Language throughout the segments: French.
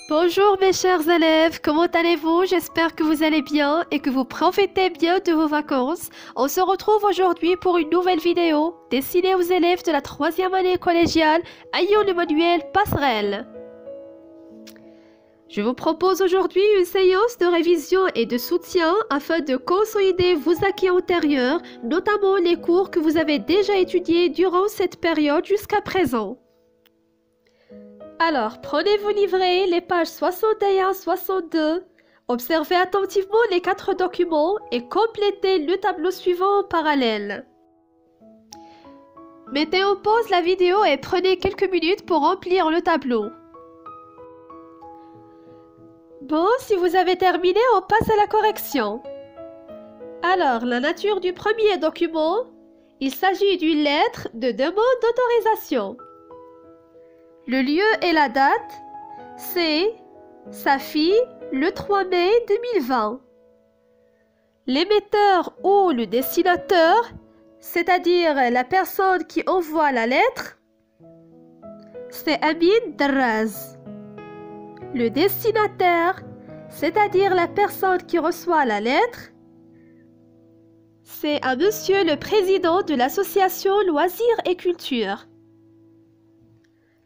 Bonjour mes chers élèves, comment allez-vous? J'espère que vous allez bien et que vous profitez bien de vos vacances. On se retrouve aujourd'hui pour une nouvelle vidéo destinée aux élèves de la 3e année collégiale à Lyon-Emmanuel Passerelle. Je vous propose aujourd'hui une séance de révision et de soutien afin de consolider vos acquis antérieurs, notamment les cours que vous avez déjà étudiés durant cette période jusqu'à présent. Alors, prenez vos livrets, les pages 61-62, observez attentivement les 4 documents et complétez le tableau suivant en parallèle. Mettez en pause la vidéo et prenez quelques minutes pour remplir le tableau. Bon, si vous avez terminé, on passe à la correction. Alors, la nature du premier document, il s'agit d'une lettre de demande d'autorisation. Le lieu et la date, c'est Safi, le 3 mai 2020. L'émetteur ou le destinateur, c'est-à-dire la personne qui envoie la lettre, c'est Amin Darraz. Le destinataire, c'est-à-dire la personne qui reçoit la lettre, c'est à Monsieur le Président de l'association Loisirs et Culture.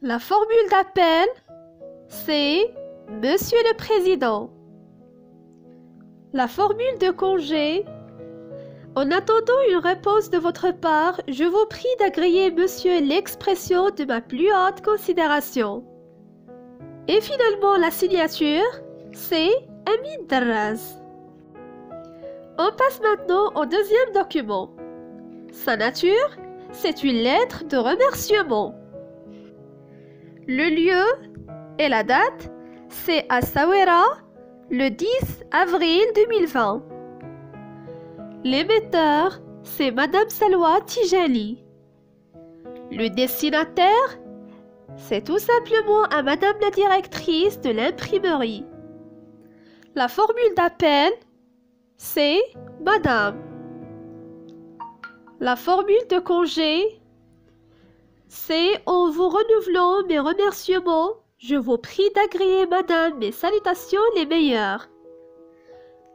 La formule d'appel, c'est Monsieur le Président. La formule de congé, en attendant une réponse de votre part, je vous prie d'agréer Monsieur l'expression de ma plus haute considération. Et finalement, la signature, c'est Amin Darraz. On passe maintenant au deuxième document. Sa nature, c'est une lettre de remerciement. Le lieu et la date, c'est à Essaouira, le 10 avril 2020. L'émetteur, c'est Madame Salwa Tijani. Le destinataire, c'est tout simplement à Madame la directrice de l'imprimerie. La formule d'appel, c'est Madame. La formule de congé, c'est en vous renouvelant mes remerciements, je vous prie d'agréer Madame mes salutations les meilleures.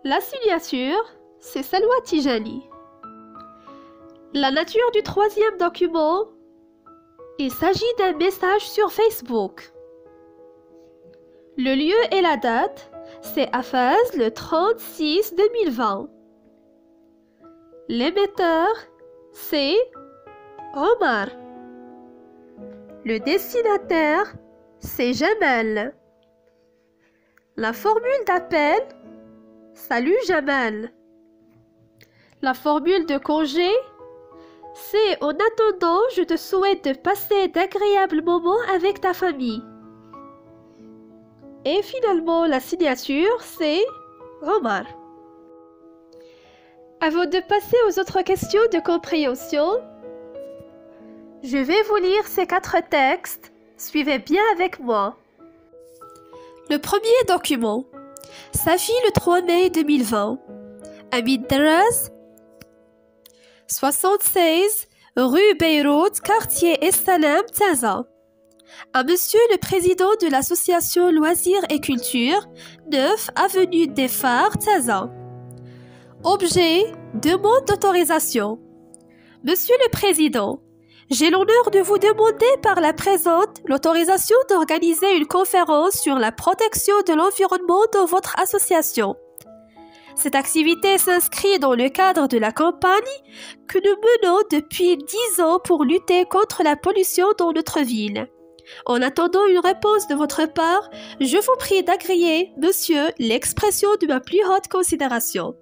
La signature, c'est Salwa Tijani. La nature du troisième document, il s'agit d'un message sur Facebook. Le lieu et la date, c'est à Fès le 36 2020. L'émetteur, c'est Omar. Le destinataire, c'est Jamal. La formule d'appel, salut Jamal. La formule de congé, c'est en attendant, je te souhaite de passer d'agréables moments avec ta famille. Et finalement, la signature, c'est Omar. Avant de passer aux autres questions de compréhension, je vais vous lire ces 4 textes. Suivez bien avec moi. Le premier document. Safi le 3 mai 2020. Amin Darraz, 76 rue Beyrouth, quartier Essalam, Taza. À Monsieur le Président de l'association Loisirs et Culture, 9 avenue des Phares, Taza. Objet, demande d'autorisation. Monsieur le Président, j'ai l'honneur de vous demander par la présente l'autorisation d'organiser une conférence sur la protection de l'environnement dans votre association. Cette activité s'inscrit dans le cadre de la campagne que nous menons depuis 10 ans pour lutter contre la pollution dans notre ville. En attendant une réponse de votre part, je vous prie d'agréer, monsieur, l'expression de ma plus haute considération.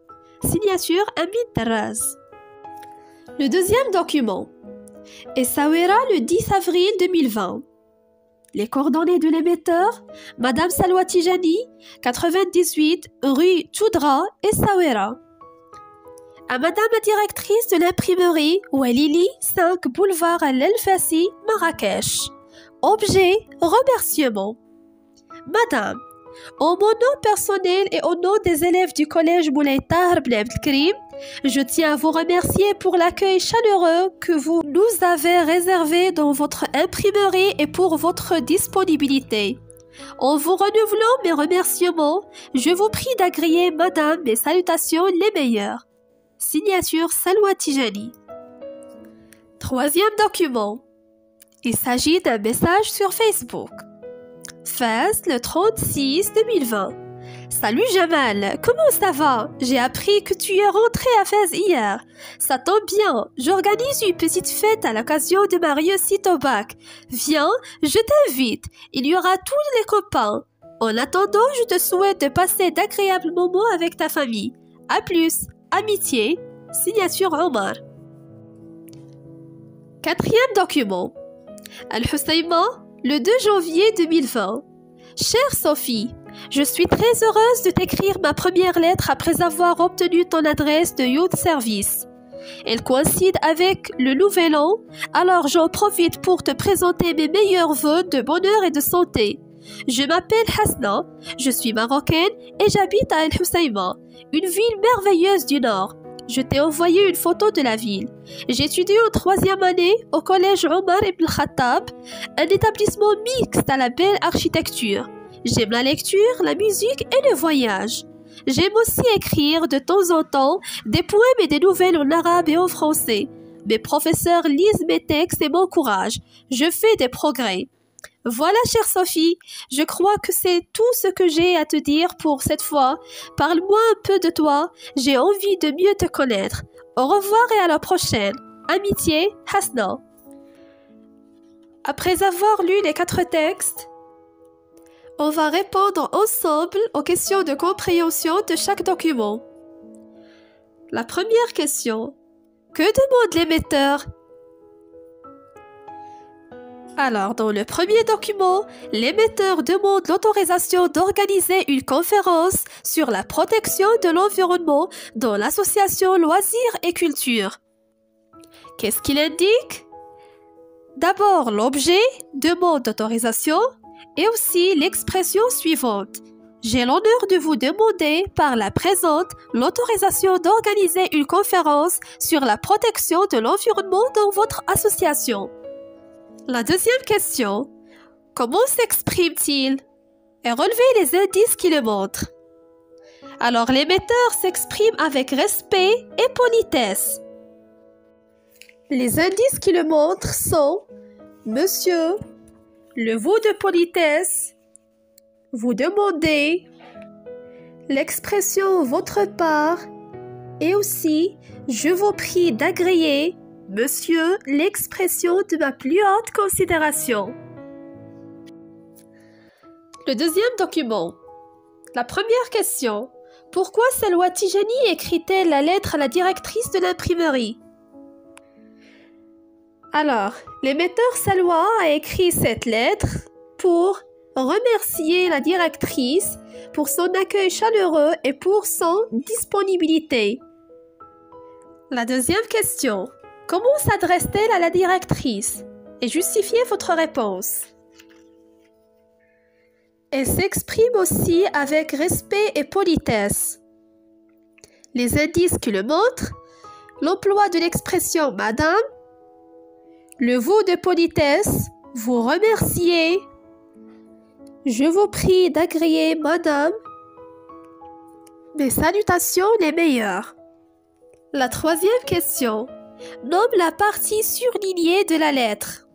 Signature Amin Darraz. Le deuxième document. Essaouira le 10 avril 2020. Les coordonnées de l'émetteur, Madame Salwa Tijani, 98 rue Choudra, Essaouira. À Madame la directrice de l'imprimerie, Ouelili, 5 boulevard Al-Fassi, Marrakech. Objet, remerciement. Madame, en mon nom personnel et au nom des élèves du collège Moulay Tahar Ben Abdelkrim, je tiens à vous remercier pour l'accueil chaleureux que vous nous avez réservé dans votre imprimerie et pour votre disponibilité. En vous renouvelant mes remerciements, je vous prie d'agréer, madame, mes salutations les meilleures. Signature Salwa Tijani. Troisième document. Il s'agit d'un message sur Facebook. Fès, le 36-2020. Salut Jamal, comment ça va? J'ai appris que tu es rentré à Fès hier. Ça tombe bien, j'organise une petite fête à l'occasion de ma réussite au bac. Viens, je t'invite, il y aura tous les copains. En attendant, je te souhaite de passer d'agréables moments avec ta famille. À plus, amitié, signature Omar. Quatrième document. Al-Husseima, le 2 janvier 2020. Chère Sophie, je suis très heureuse de t'écrire ma première lettre après avoir obtenu ton adresse de Youth Service. Elle coïncide avec le nouvel an, alors j'en profite pour te présenter mes meilleurs vœux de bonheur et de santé. Je m'appelle Hasna, je suis marocaine et j'habite à Al-Husseima, une ville merveilleuse du Nord. Je t'ai envoyé une photo de la ville. J'étudie en 3e année au collège Omar ibn Khattab, un établissement mixte à la belle architecture. J'aime la lecture, la musique et le voyage. J'aime aussi écrire de temps en temps des poèmes et des nouvelles en arabe et en français. Mes professeurs lisent mes textes et m'encouragent. Je fais des progrès. Voilà, chère Sophie, je crois que c'est tout ce que j'ai à te dire pour cette fois. Parle-moi un peu de toi, j'ai envie de mieux te connaître. Au revoir et à la prochaine. Amitié, Hasna. Après avoir lu les 4 textes, on va répondre ensemble aux questions de compréhension de chaque document. La première question. Que demande l'émetteur? Alors, dans le premier document, l'émetteur demande l'autorisation d'organiser une conférence sur la protection de l'environnement dans l'association Loisirs et Culture. Qu'est-ce qu'il indique? D'abord, l'objet demande d'autorisation et aussi l'expression suivante. J'ai l'honneur de vous demander par la présente l'autorisation d'organiser une conférence sur la protection de l'environnement dans votre association. La deuxième question, comment s'exprime-t-il? Et relevez les indices qui le montrent. Alors l'émetteur s'exprime avec respect et politesse. Les indices qui le montrent sont Monsieur, le vous de politesse, vous demandez, l'expression votre part et aussi je vous prie d'agréer. Monsieur, l'expression de ma plus haute considération. Le deuxième document. La première question. Pourquoi Salwa Tijani écrit-elle la lettre à la directrice de l'imprimerie? Alors, l'émetteur Salwa a écrit cette lettre pour remercier la directrice pour son accueil chaleureux et pour son disponibilité. La deuxième question. Comment s'adresse-t-elle à la directrice? Et justifiez votre réponse. Elle s'exprime aussi avec respect et politesse. Les indices qui le montrent, l'emploi de l'expression madame, le vous de politesse, vous remercier, je vous prie d'agréer madame, mes salutations les meilleures. La troisième question. Nomme la partie surlignée de la lettre.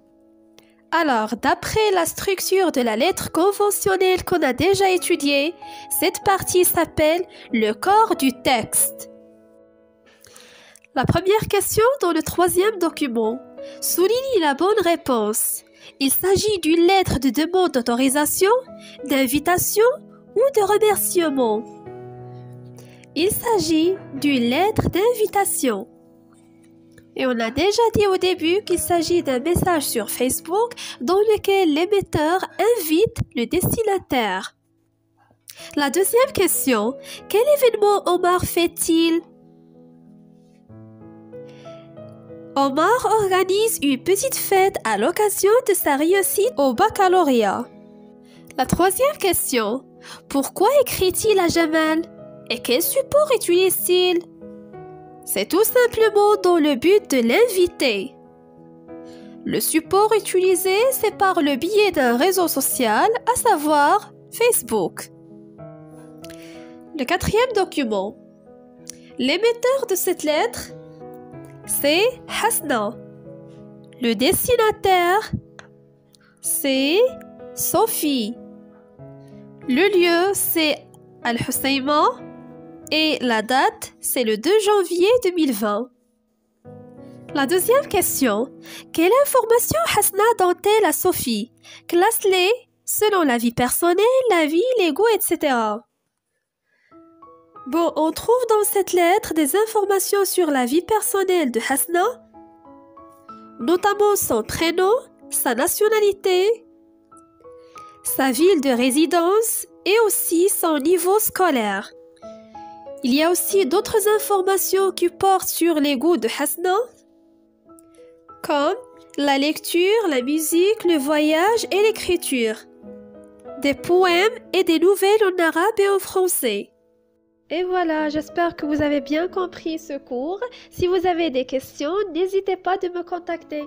Alors, d'après la structure de la lettre conventionnelle qu'on a déjà étudiée, cette partie s'appelle le corps du texte. La première question dans le troisième document souligne la bonne réponse. Il s'agit d'une lettre de demande d'autorisation, d'invitation ou de remerciement. Il s'agit d'une lettre d'invitation. Et on a déjà dit au début qu'il s'agit d'un message sur Facebook dans lequel l'émetteur invite le destinataire. La deuxième question, quel événement Omar fait-il? Omar organise une petite fête à l'occasion de sa réussite au baccalauréat. La troisième question, pourquoi écrit-il à Jamal? Et quel support utilise-t-il? C'est tout simplement dans le but de l'inviter. Le support utilisé, c'est par le biais d'un réseau social, à savoir Facebook. Le quatrième document. L'émetteur de cette lettre, c'est Hasna. Le destinataire, c'est Sophie. Le lieu, c'est Al-Husseima. Et la date, c'est le 2 janvier 2020. La deuxième question. Quelle information Hasna donne-t-elle à Sophie? Classe-les selon la vie personnelle, la vie, les goûts, etc. Bon, on trouve dans cette lettre des informations sur la vie personnelle de Hasna, notamment son prénom, sa nationalité, sa ville de résidence et aussi son niveau scolaire. Il y a aussi d'autres informations qui portent sur les goûts de Hasna, comme la lecture, la musique, le voyage et l'écriture, des poèmes et des nouvelles en arabe et en français. Et voilà, j'espère que vous avez bien compris ce cours. Si vous avez des questions, n'hésitez pas de me contacter.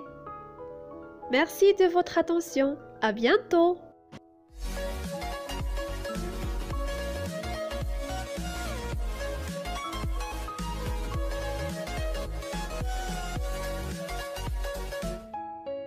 Merci de votre attention. À bientôt.